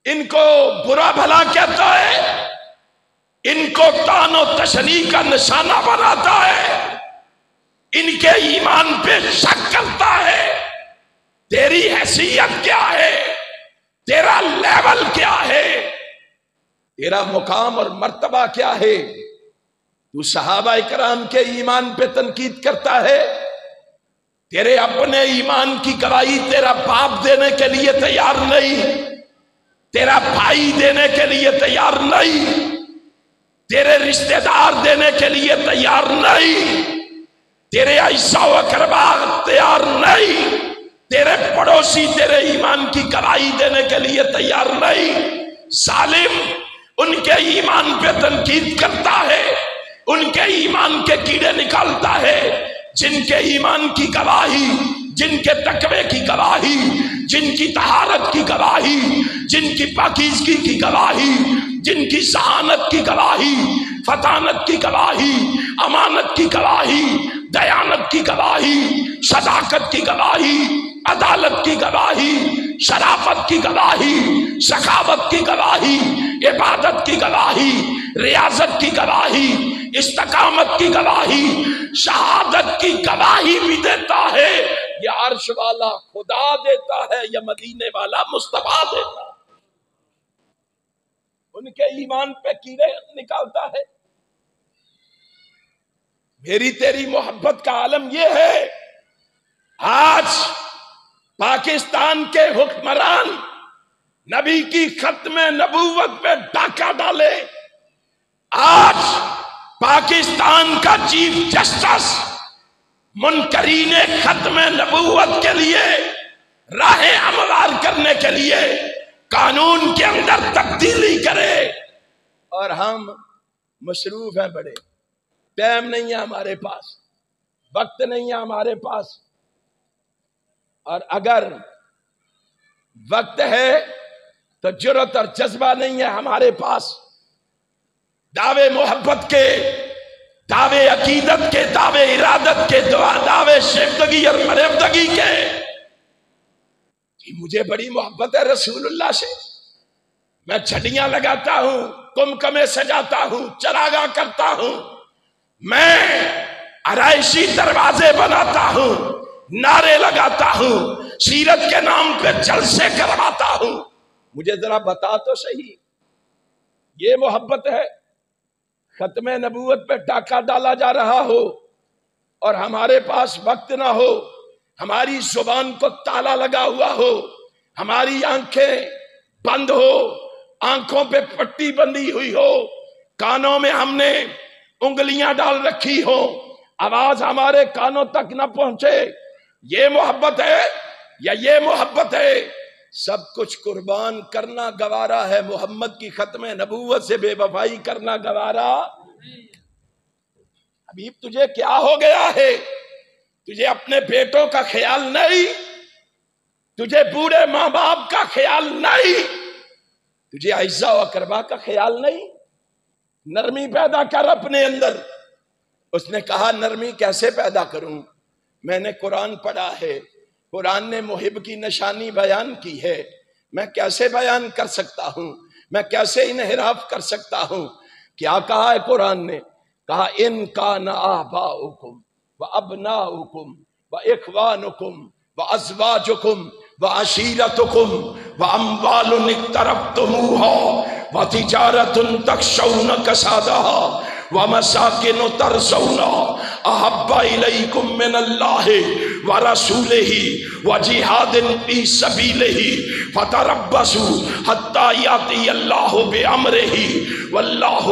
ان کو برا بھلا کہتا ہے، ان کو طعن و تشنیع کا نشانہ بناتا ہے، ان کے ایمان پہ شک کرتا ہے۔ تیری حیثیت کیا ہے؟ تیرا لیول کیا ہے؟ تیرا مقام اور مرتبہ کیا ہے؟ تو صحابہ کرام کے ایمان پہ تنقید کرتا ہے، تیرے اپنے ایمان کی گواہی تیرا باپ دینے کے لیے تیار نہیں، تیرا بھائی دینے کے لیے تیار نہیں، تیرے رشتہ دار دینے کے لیے تیار نہیں، تیرے اعزاء و اقربا تیار نہیں، تیرے پڑوسی تیرے ایمان کی گواہی دینے کے لیے تیار نہیں۔ ظالم ان کے ایمان پہ تنقید کرتا ہے، ان کے ایمان کے کیڑے نکالتا ہے، جن کے ایمان کی گواہی، جن کے تقوی کی گواہی، جن کی طہارت کی گواہی، جن کی پاکیزگی کی گواہی، جن کی ذہانت کی گواہی، فطانت کی گواہی، امانت کی گواہی، دیانت کی گواہی، صداقت کی گواہی، عدالت کی گواہی، شرافت کی گواہی، سخاوت کی گواہی، عبادت کی گواہی، ریاضت کی گواہی، استقامت کی گواہی، شہادت کی گواہی بھی دیتا ہے۔ یہ عرش والا خدا دیتا ہے یا مدینے والا مصطفیٰ دیتا ہے؟ ان کے ایمان پہ کیڑے نکالتا ہے۔ میری تیری محبت کا عالم یہ ہے، آج پاکستان کے حکمران نبی کی ختم نبوت پہ ڈاکہ ڈالے، آج پاکستان کا چیف جسٹس منکرین ختم نبوت کے لیے راہیں ہموار کرنے کے لیے قانون کے اندر تبدیلی کرے، اور ہم مصروف ہیں، بڑے ٹائم نہیں ہے ہمارے پاس، وقت نہیں ہے ہمارے پاس، اور اگر وقت ہے تو جرأت اور جذبہ نہیں ہے ہمارے پاس دعوے محبت کے، دعوے عقیدت کے، دعوے ارادت کے، دعوے شیفتگی اور فریفتگی کے۔ مجھے بڑی محبت ہے رسول اللہ سے، میں چھڑیاں لگاتا ہوں، کمکمے سجاتا ہوں، چراغاں کرتا ہوں، میں آرائشی دروازے بناتا ہوں، نعرے لگاتا ہوں، سیرت کے نام پہ جلسے کرواتا ہوں۔ مجھے ذرا بتا تو صحیح، یہ محبت ہے؟ ختم نبوت پہ ڈاکہ ڈالا جا رہا ہو اور ہمارے پاس وقت نہ ہو، ہماری زبان کو تالا لگا ہوا ہو، ہماری آنکھیں بند ہو، آنکھوں پہ پٹی بندھی ہوئی ہو، کانوں میں ہم نے انگلیاں ڈال رکھی ہو، آواز ہمارے کانوں تک نہ پہنچے، یہ محبت ہے یا یہ محبت ہے؟ سب کچھ قربان کرنا گوارا ہے، محمد کی ختم نبوت سے بے وفائی کرنا گوارا۔ حبیب تجھے کیا ہو گیا ہے؟ تجھے اپنے بیٹوں کا خیال نہیں، تجھے بوڑھے ماں باپ کا خیال نہیں، تجھے اعزاء و اقربا کا خیال نہیں؟ نرمی پیدا کر اپنے اندر۔ اس نے کہا نرمی کیسے پیدا کروں؟ میں نے قرآن پڑھا ہے، قرآن نے محب کی نشانی بیان کی ہے، میں کیسے بیان کر سکتا ہوں؟ میں کیسے انحراف کر سکتا ہوں؟ کیا کہا ہے قرآن نے؟ کہا ان کان آباؤکم وابناؤکم واخوانکم وازواجکم وعشیرتکم واموال اقترفتموها وتجارة تخشون کسادها ومساکن ترضونها احب الیکم من اللہ ورسولہ وجہاد فی سبیلہ فتربصوا حتی یاتی اللہ بامرہ واللہ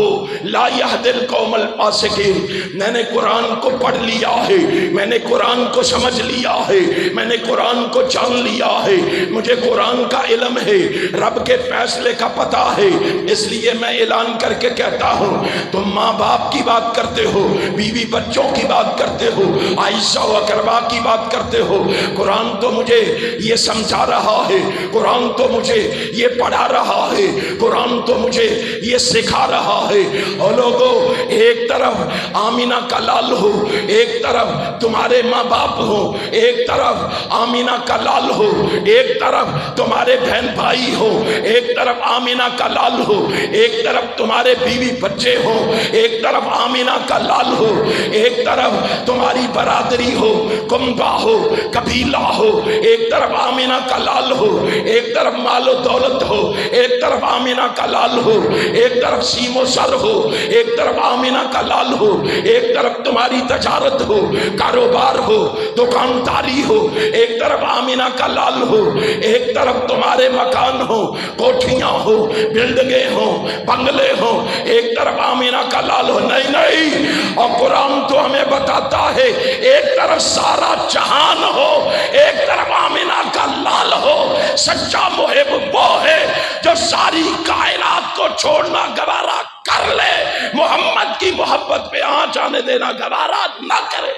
لا یہدی القوم الفاسقین۔ میں نے قرآن کو پڑھ لیا ہے، میں نے قرآن کو سمجھ لیا ہے، میں نے قرآن کو جان لیا ہے، مجھے قرآن کا علم ہے، رب کے فیصلے کا پتہ ہے، اس لیے میں اعلان کر کے کہتا ہوں تم ماں باپ کی بات کرتے ہو، بیوی بچوں کی بات کرتے ہو، عائشہ و اقربا کی بات کرتے ہو، قرآن تو مجھے یہ سمجھا رہا ہے، قرآن تو مجھے یہ پڑھا رہا ہے، قرآن تو مجھے یہ سکھا رہا ہے۔ اور لوگوں، ایک طرف آمینہ کا لال ہو، ایک طرف تمہارے ماں باپ ہو، ایک طرف آمینہ کا لال ہو، ایک طرف تمہارے بہن بھائی ہو، ایک طرف آمینہ کا لال ہو، ایک طرف تمہارے بیوی بچے ہو، ایک طرف آمینہ کا لال ہو، ایک طرف تمہاری برادری ہو، کنبہ ہو، قبیلہ ہو، ایک طرف آمینہ کا لال ہو، ایک طرف مال و دولت ہو، ایک طرف آمینہ کا لال ہو، ایک طرف سیم و سر ہو، ایک طرف آمینہ کا لال ہو، ایک طرف تمہاری تجارت ہو، کاروبار ہو، دکانداری ہو، ایک طرف آمینہ کا لال ہو، ایک طرف تمہارے مکان ہو، کوٹھیاں ہو، بلڈنگیں ہو، بنگلے ہو، ایک طرف آمینہ کا لال ہو۔ نہیں نہیں، اور قرآن تو ہمیں بتاتا ہے ایک طرف سارا جہان ہو، ایک طرف آمینہ کا لال ہو۔ سچا محب وہ ہے جو ساری کائنات کو چھوڑنا گوارا کر لے، محمد کی محبت پہ آنچ آنے دینا گوارا نہ کرے۔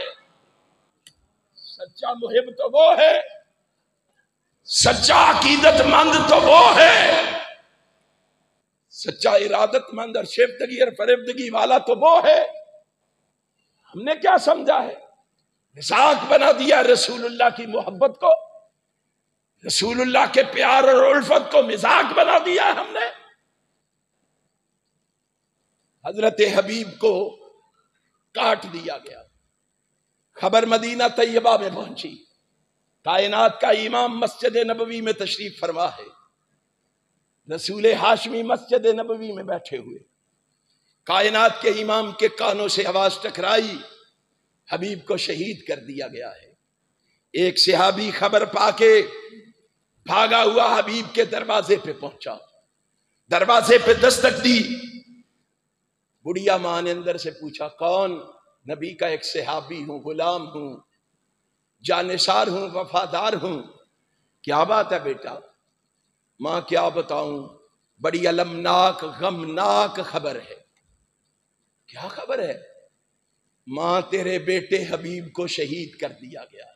سچا محب تو وہ ہے، سچا عقیدت مند تو وہ ہے، سچا ارادت مند اور شیفتگی اور فریبدگی والا تو وہ ہے۔ ہم نے کیا سمجھا ہے؟ مذاق بنا دیا رسول اللہ کی محبت کو، رسول اللہ کے پیار اور الفت کو مذاق بنا دیا ہم نے۔ حضرت حبیب کو کاٹ دیا گیا، خبر مدینہ طیبہ میں پہنچی، کائنات کا امام مسجد نبوی میں تشریف فرما ہے، رسول ہاشمی مسجد نبوی میں بیٹھے ہوئے، کائنات کے امام کے کانوں سے آواز ٹکرائی، حبیب کو شہید کر دیا گیا ہے۔ ایک صحابی خبر پا کے بھاگا ہوا حبیب کے دروازے پہ پہنچا، دروازے پہ دستک دی، بڑھیا ماں نے اندر سے پوچھا کون؟ نبی کا ایک صحابی ہوں، غلام ہوں، جانثار ہوں، وفادار ہوں۔ کیا بات ہے بیٹا؟ ماں کیا بتاؤں، بڑی المناک غمناک خبر ہے۔ کیا خبر ہے؟ ماں تیرے بیٹے حبیب کو شہید کر دیا گیا ہے۔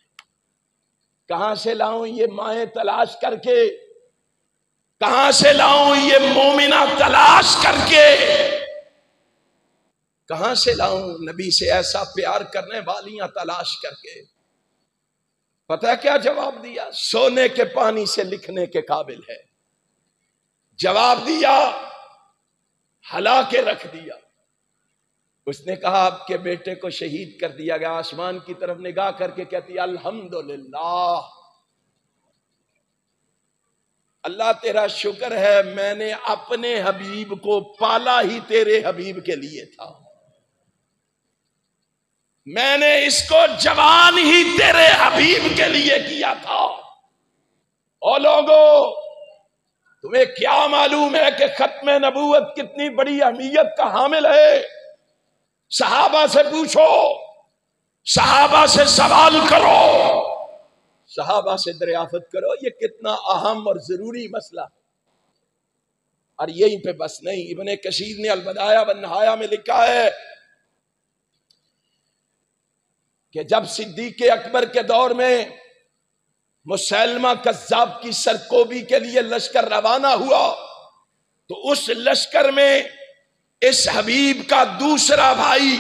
کہاں سے لاؤں یہ مائیں تلاش کر کے، کہاں سے لاؤں یہ مومنہ تلاش کر کے، کہاں سے لاؤں نبی سے ایسا پیار کرنے والیاں تلاش کر کے؟ پتہ کیا جواب دیا؟ سونے کے پانی سے لکھنے کے قابل ہے۔ جواب دیا، ہلا کے رکھ دیا۔ اس نے کہا آپ کے بیٹے کو شہید کر دیا گیا۔ آسمان کی طرف نگاہ کر کے کہتی الحمدللہ، اللہ تیرا شکر ہے، میں نے اپنے حبیب کو پالا ہی تیرے حبیب کے لیے تھا، میں نے اس کو جوان ہی تیرے حبیب کے لیے کیا تھا۔ او لوگو، تمہیں کیا معلوم ہے کہ ختم نبوت کتنی بڑی اہمیت کا حامل ہے؟ صحابہ سے پوچھو، صحابہ سے سوال کرو، صحابہ سے دریافت کرو، یہ کتنا اہم اور ضروری مسئلہ ہے۔ اور یہیں پہ بس نہیں، ابن کثیر نے البدایہ والنہایہ میں لکھا ہے کہ جب صدیق اکبر کے دور میں مسلمہ کذاب کی سرکوبی کے لیے لشکر روانہ ہوا تو اس لشکر میں اس حبیب کا دوسرا بھائی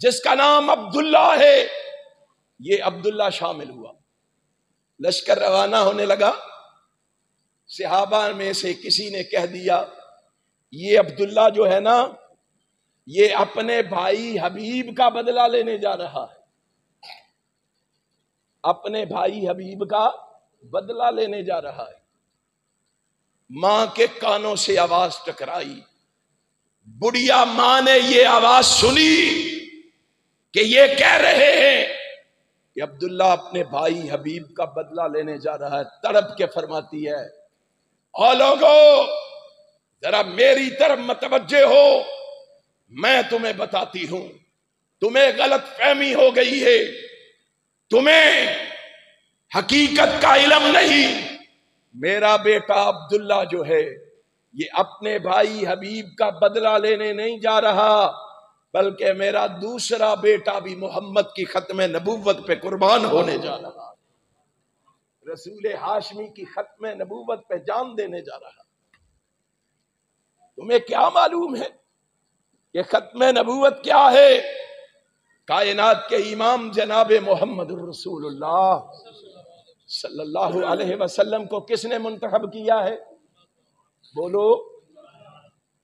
جس کا نام عبداللہ ہے، یہ عبداللہ شامل ہوا۔ لشکر روانہ ہونے لگا، صحابہ میں سے کسی نے کہہ دیا یہ عبداللہ جو ہے نا، یہ اپنے بھائی حبیب کا بدلہ لینے جا رہا ہے، اپنے بھائی حبیب کا بدلہ لینے جا رہا ہے۔ ماں کے کانوں سے آواز ٹکرائی، بڑھیا ماں نے یہ آواز سنی، کہ یہ کہہ رہے ہیں کہ عبداللہ اپنے بھائی حبیب کا بدلہ لینے جا رہا ہے، تڑپ کے فرماتی ہے او لوگو ذرا میری طرف متوجہ ہو، میں تمہیں بتاتی ہوں، تمہیں غلط فہمی ہو گئی ہے، تمہیں حقیقت کا علم نہیں۔ میرا بیٹا عبداللہ جو ہے یہ اپنے بھائی حبیب کا بدلہ لینے نہیں جا رہا، بلکہ میرا دوسرا بیٹا بھی محمد کی ختم نبوت پہ قربان ہونے جا رہا، رسول ہاشمی کی ختم نبوت پہ جان دینے جا رہا۔ تمہیں کیا معلوم ہے کہ ختم نبوت کیا ہے؟ کائنات کے امام جناب محمد الرسول اللہ صلی اللہ علیہ وسلم کو کس نے منتخب کیا ہے؟ بولو،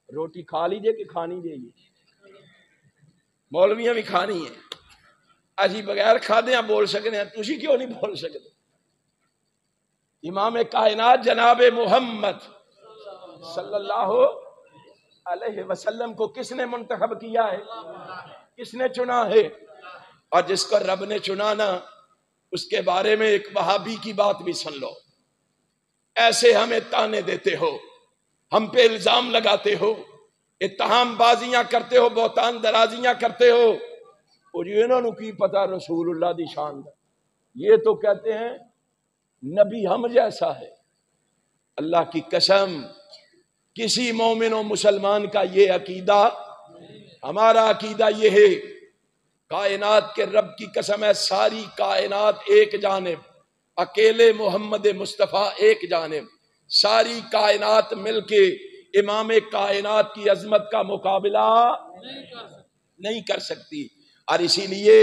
روٹی کھا لیجئے کہ کھانی چاہیے؟ مولویاں بھی کھانی ہے، اسی بغیر کھادے ہیں بول سکتے ہیں، تسی کیوں نہیں بول سکتے؟ امام کائنات جناب محمد صلی اللہ علیہ وسلم کو کس نے منتخب کیا ہے؟ کس نے چنا ہے؟ اور جس کو رب نے چنا نا، اس کے بارے میں ایک وہابی کی بات بھی سن لو۔ ایسے ہمیں تانے دیتے ہو، ہم پہ الزام لگاتے ہو، اتہام بازیاں کرتے ہو، بہتان درازیاں کرتے ہو، اور انہوں نے کی پتا رسول اللہ دی شان دا، یہ تو کہتے ہیں نبی ہم جیسا ہے۔ اللہ کی قسم کسی مومن و مسلمان کا یہ عقیدہ، ہمارا عقیدہ یہ ہے، کائنات کے رب کی قسم ہے، ساری کائنات ایک جانب، اکیلے محمد مصطفیٰ ایک جانب، ساری کائنات مل کے امام کائنات کی عظمت کا مقابلہ نہیں کر سکتی۔ اور اسی لیے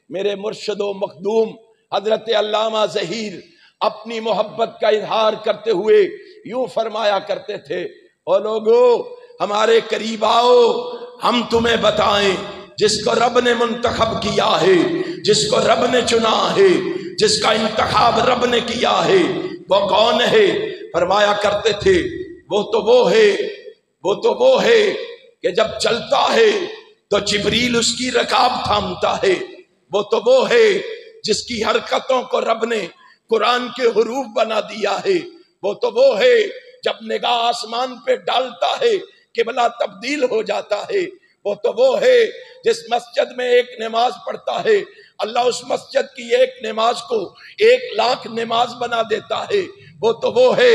میرے مرشد و مخدوم حضرت علامہ ظہیر اپنی محبت کا اظہار کرتے ہوئے یوں فرمایا کرتے تھے، او لوگو ہمارے قریب آؤ، ہم تمہیں بتائیں جس کو رب نے منتخب کیا ہے، جس کو رب نے چنا ہے، جس کا انتخاب رب نے کیا ہے، وہ کون ہے؟ فرمایا کرتے تھے وہ تو وہ ہے کہ جب چلتا ہے تو جبریل اس کی رکاب تھامتا ہے، وہ تو وہ ہے جس کی حرکتوں کو رب نے قرآن کے حروف بنا دیا ہے، وہ تو وہ ہے جب نگاہ آسمان پہ ڈالتا ہے قبلہ تبدیل ہو جاتا ہے، وہ تو وہ ہے جس مسجد میں ایک نماز پڑھتا ہے اللہ اس مسجد کی ایک نماز کو 1,00,000 نماز بنا دیتا ہے، وہ تو وہ ہے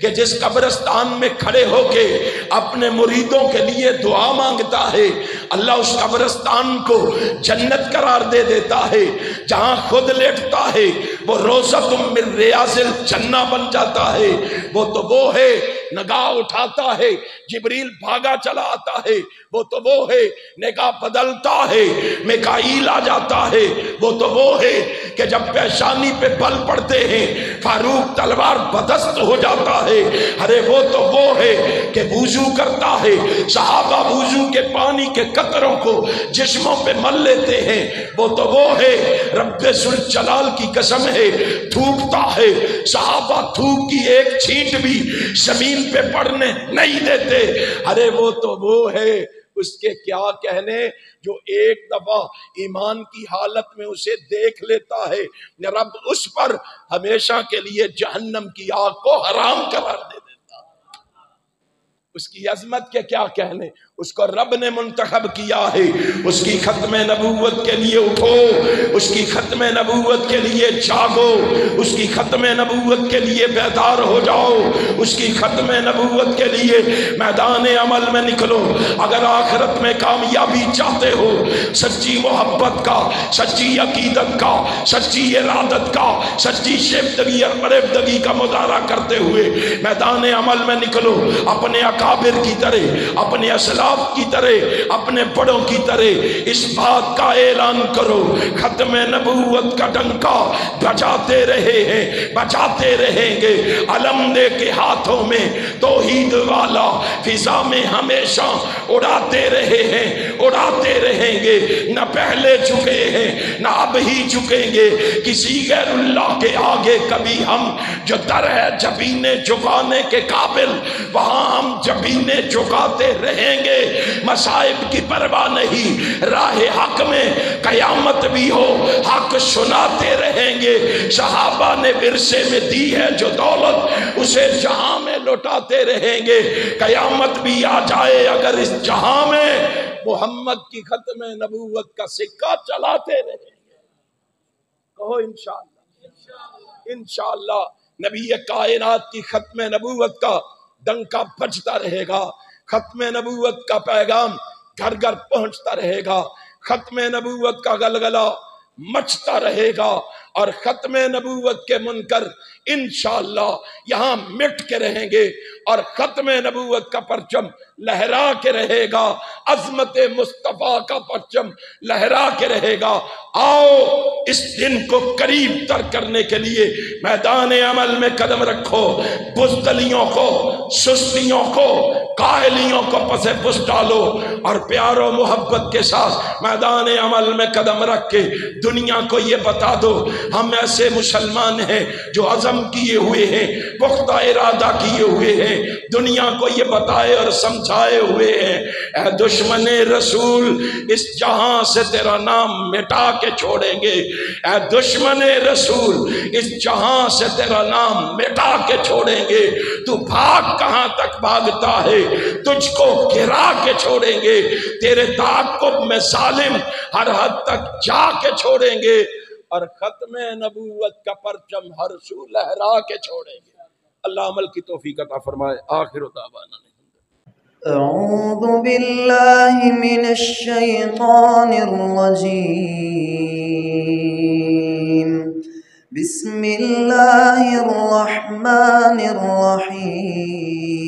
کہ جس قبرستان میں کھڑے ہو کے اپنے مریدوں کے لیے دعا مانگتا ہے اللہ اس قبرستان کو جنت قرار دے دیتا ہے، جہاں خود لیٹتا ہے وہ روضۃ من ریاض الجنہ بن جاتا ہے، وہ تو وہ ہے نگاہ اٹھاتا ہے جبریل بھاگا چلا آتا ہے، وہ تو وہ ہے نگاہ بدلتا ہے میکائیل آ جاتا ہے، وہ تو وہ ہے کہ جب پیشانی پہ بل پڑتے ہیں فاروق تلوار بدست ہو جاتا ہے، ارے وہ تو وہ ہے کہ وضو کرتا ہے صحابہ وضو کے پانی کے قطروں کو جسموں پہ مل لیتے ہیں، وہ تو وہ ہے رب ذوالجلال کی قسم ہے تھوکتا ہے صحابہ تھوک کی ایک چھینٹ بھی زمین پہ پڑنے نہیں دیتے، ارے وہ تو وہ ہے اس کے کیا کہنے جو ایک دفعہ ایمان کی حالت میں اسے دیکھ لیتا ہے رب اس پر ہمیشہ کے لیے جہنم کی آگ کو حرام قرار دے دیتا، اس کی عظمت کے کیا کہنے، اس کو رب نے منتخب کیا ہے، اس کی ختم نبوت کے لیے اٹھو، اس کی ختم نبوت کے لیے جاگو، اس کی ختم نبوت کے لیے بیدار ہو جاؤ، اس کی ختم نبوت کے لیے میدان عمل میں نکلو۔ اگر آخرت میں کامیابی چاہتے ہو، سچی محبت کا، سچی عقیدت کا، سچی ارادت کا، سچی شیفتگی اور فریبدگی کا مظاہرہ کرتے ہوئے میدان عمل میں نکلو، اپنے اکابر کی طرح، اپنے اسلاف کی طرح، اپنے بڑوں کی طرح اس بات کا اعلان کرو ختم نبوت کا ڈنکا بجاتے رہے ہیں، بجاتے رہیں گے، علم دے کے ہاتھوں میں توحید والا فضا میں ہمیشہ اڑاتے رہے ہیں، اڑاتے رہیں گے، نہ پہلے جھکے ہیں نہ اب ہی جھکیں گے کسی غیر اللہ کے آگے کبھی ہم جو در ہے جبینے جھکانے کے قابل وہاں ہم جبینے جھکاتے رہیں گے گے، مصائب کی پرواہ نہیں، راہ حق میں قیامت بھی ہو حق سناتے رہیں گے۔ صحابہ نے ورثے میں دی ہے جو دولت، اسے جہاں میں لوٹاتے رہیں گے۔ قیامت بھی آ جائے اگر اس جہاں میں محمد کی ختم نبوت کا سکہ چلاتے رہیں گے۔ کہو انشاءاللہ، انشاءاللہ نبی کائنات کی ختم نبوت کا ڈنکا بجتا رہے گا، ختم نبوت کا پیغام گھر گھر پہنچتا رہے گا، ختم نبوت کا گلگلہ مچتا رہے گا، اور ختم نبوت کے منکر انشاءاللہ یہاں مٹ کے رہیں گے، اور ختم نبوت کا پرچم لہرا کے رہے گا، عظمت مصطفیٰ کا پرچم لہرا کے رہے گا۔ آؤ اس دن کو قریب تر کرنے کے لیے میدان عمل میں قدم رکھو، بزدلیوں کو، سستیوں کو، کاہلیوں کو پس پس ڈالو، اور پیار و محبت کے ساتھ میدان عمل میں قدم رکھ کے دنیا کو یہ بتا دو ہم ایسے مسلمان ہیں جو عزم کیے ہوئے ہیں، پختہ ارادہ کیے ہوئے ہیں، دنیا کو یہ بتائے اور سمجھائے ہوئے ہیں۔ اے دشمن رسول، اس جہاں سے تیرا نام مٹا کے چھوڑیں گے، اے دشمن رسول، اس جہاں سے تیرا نام مٹا کے چھوڑیں گے۔ تو بھاگ کہاں تک بھاگتا ہے، تجھ کو گرا کے چھوڑیں گے، تیرے تعاقب میں ظالم ہر حد تک جا کے چھوڑیں گے، اور ختم نبوت کا پرچم ہر سو لہرا کے چھوڑیں گے۔ اللہ عمل کی توفیق عطا فرمائے۔ آخر دعوانا
اعوذ باللہ من الشیطان الرجیم، بسم اللہ الرحمن الرحیم۔